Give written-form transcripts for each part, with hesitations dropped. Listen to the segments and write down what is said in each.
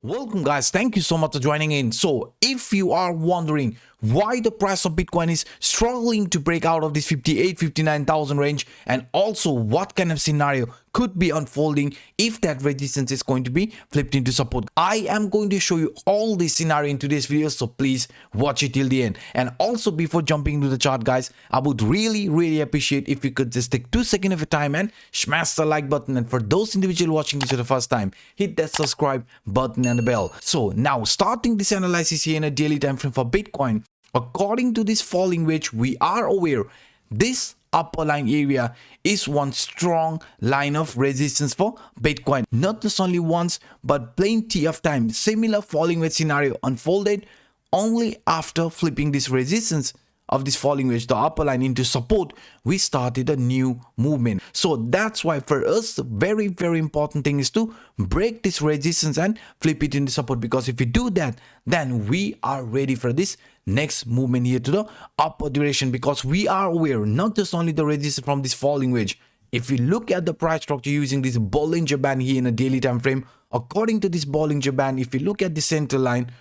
Welcome guys, thank you so much for joining in. So if you are wondering why the price of Bitcoin is struggling to break out of this 59,000 range, and also what kind of scenario could be unfolding if that resistance is going to be flipped into support, I am going to show you all this scenario in today's video, so please watch it till the end. And also before jumping into the chart guys, I would really appreciate if you could just take 2 seconds of your time and smash the like button, and for those individuals watching this for the first time, hit that subscribe button and the bell. So now starting this analysis here in a daily time frame for Bitcoin, according to this falling wedge, we are aware this upper line area is one strong line of resistance for Bitcoin. Not just only once but plenty of times similar falling wedge scenario unfolded. Only after flipping this resistance of this falling wedge, the upper line, into support, we started a new movement. So that's why for us the very important thing is to break this resistance and flip it into support, because if we do that, then we are ready for this next movement here to the upper direction, because we are aware not just only the resistance from this falling wedge. If we look at the price structure using this Bollinger Band here in a daily time frame, according to this Bollinger Band, if you look at the center line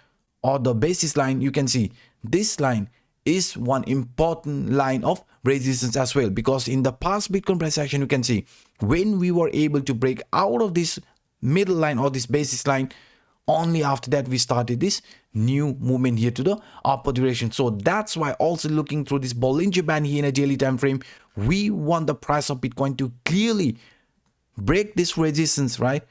or the basis line, you can see this line is one important line of resistance as well, because in the past Bitcoin price action, you can see when we were able to break out of this middle line or this basis line, only after that we started this new movement here to the upper direction. So that's why also looking through this Bollinger Band here in a daily time frame, we want the price of Bitcoin to clearly break this resistance, right,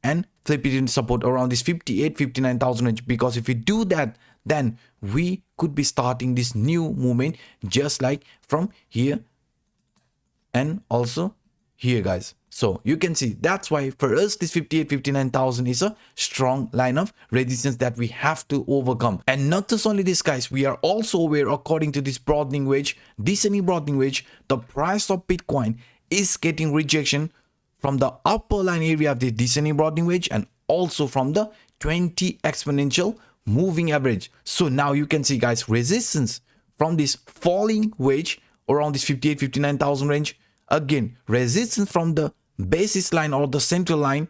and flip it into support around this 59,000 range, because if we do that, then we could be starting this new movement just like from here and also here guys. So you can see that's why for us this 59,000 is a strong line of resistance that we have to overcome. And not just only this guys, we are also aware according to this broadening wedge, descending broadening wedge, the price of Bitcoin is getting rejection from the upper line area of the descending broadening wedge and also from the 20 exponential moving average. So now you can see guys, resistance from this falling wedge around this 59,000 range, again resistance from the basis line or the central line,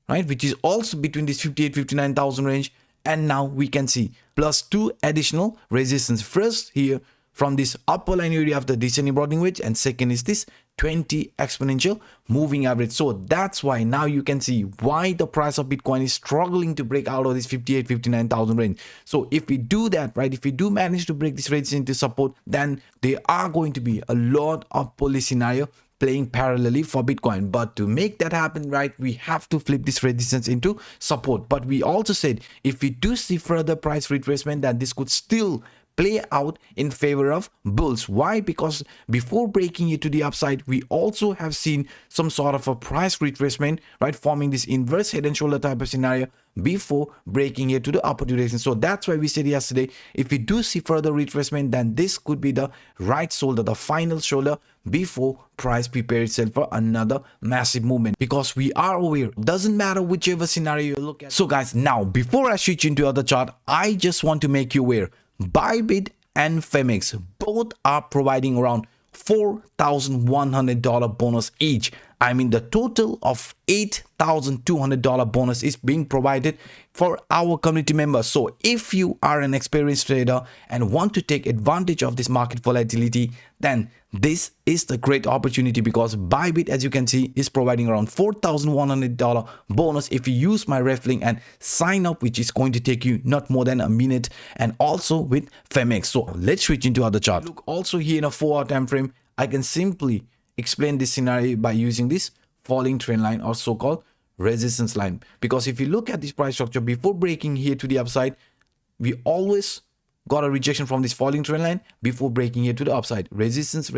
right, which is also between this 59,000 range, and now we can see plus 2 additional resistance. First here from this upper line area of the descending broadening wedge, and second is this 20 exponential moving average. So that's why now you can see why the price of Bitcoin is struggling to break out of this 59,000 range. So if we do that, right, if we do manage to break this resistance into support, then there are going to be a lot of bullish scenario playing parallelly for Bitcoin. But to make that happen, right, we have to flip this resistance into support. But we also said if we do see further price retracement, then this could still play out in favor of bulls. Why? Because before breaking it to the upside, we also have seen some sort of a price retracement, right, forming this inverse head and shoulder type of scenario before breaking it to the upper direction. So that's why we said yesterday, if we do see further retracement, then this could be the right shoulder, the final shoulder, before price prepare itself for another massive movement, because we are aware doesn't matter whichever scenario you look at. So guys, now before I switch into other chart, I just want to make you aware Bybit and Femex both are providing around $4,100 bonus each. I mean, the total of $8,200 bonus is being provided for our community members. So if you are an experienced trader and want to take advantage of this market volatility, then this is the great opportunity, because Bybit, as you can see, is providing around $4,100 bonus if you use my ref link and sign up, which is going to take you not more than a minute, and also with Femex. So let's switch into other chart. Look, also here in a 4-hour time frame, I can simply explain this scenario by using this falling trend line or so-called resistance line, because if you look at this price structure before breaking here to the upside, we always got a rejection from this falling trend line before breaking here to the upside, resistance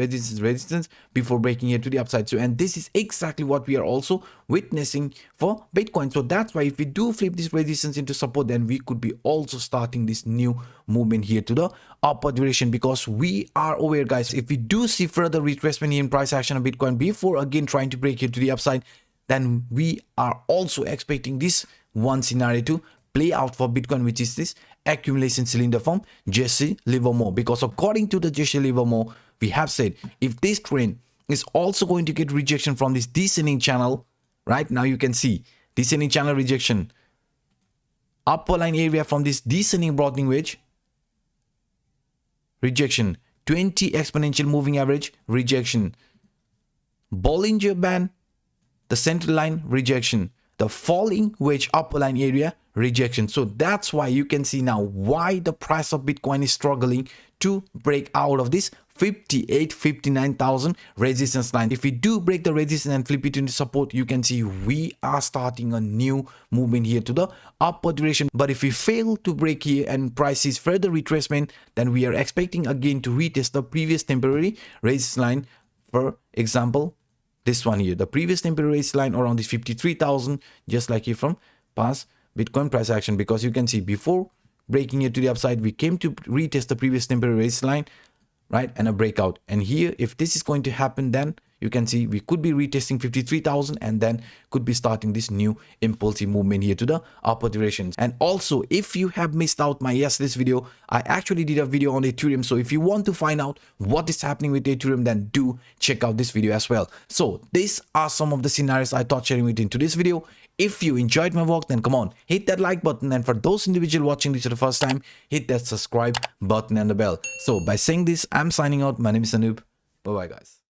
before breaking here to the upside. So, and this is exactly what we are also witnessing for Bitcoin. So that's why if we do flip this resistance into support, then we could be also starting this new movement here to the upper direction, because we are aware guys, if we do see further retracement here in price action of Bitcoin before again trying to break here to the upside, then we are also expecting this one scenario to play out for Bitcoin, which is this accumulation cylinder from Jesse Livermore. Because according to the Jesse Livermore, we have said if this trend is also going to get rejection from this descending channel, right, now you can see descending channel rejection, upper line area from this descending broadening wedge, rejection, 20 exponential moving average, rejection, Bollinger Band, the center line, rejection, the falling wedge upper line area, rejection. So that's why you can see now why the price of Bitcoin is struggling to break out of this 59,000 resistance line. If we do break the resistance and flip it into support, you can see we are starting a new movement here to the upper direction. But if we fail to break here and price is further retracement, then we are expecting again to retest the previous temporary resistance line. For example, this one here, the previous temporary resistance line around this 53,000, just like here from past Bitcoin price action, because you can see before breaking it to the upside, we came to retest the previous temporary resistance line, right, and a breakout. And here, if this is going to happen, then you can see we could be retesting 53,000 and then could be starting this new impulsive movement here to the upper directions. And also, if you have missed out my yesterday's video, I actually did a video on Ethereum. So if you want to find out what is happening with Ethereum, then do check out this video as well. So these are some of the scenarios I thought sharing with you in today's video. If you enjoyed my work, then come on, hit that like button. And for those individuals watching this for the first time, hit that subscribe button and the bell. So by saying this, I'm signing out. My name is Anup. Bye bye guys.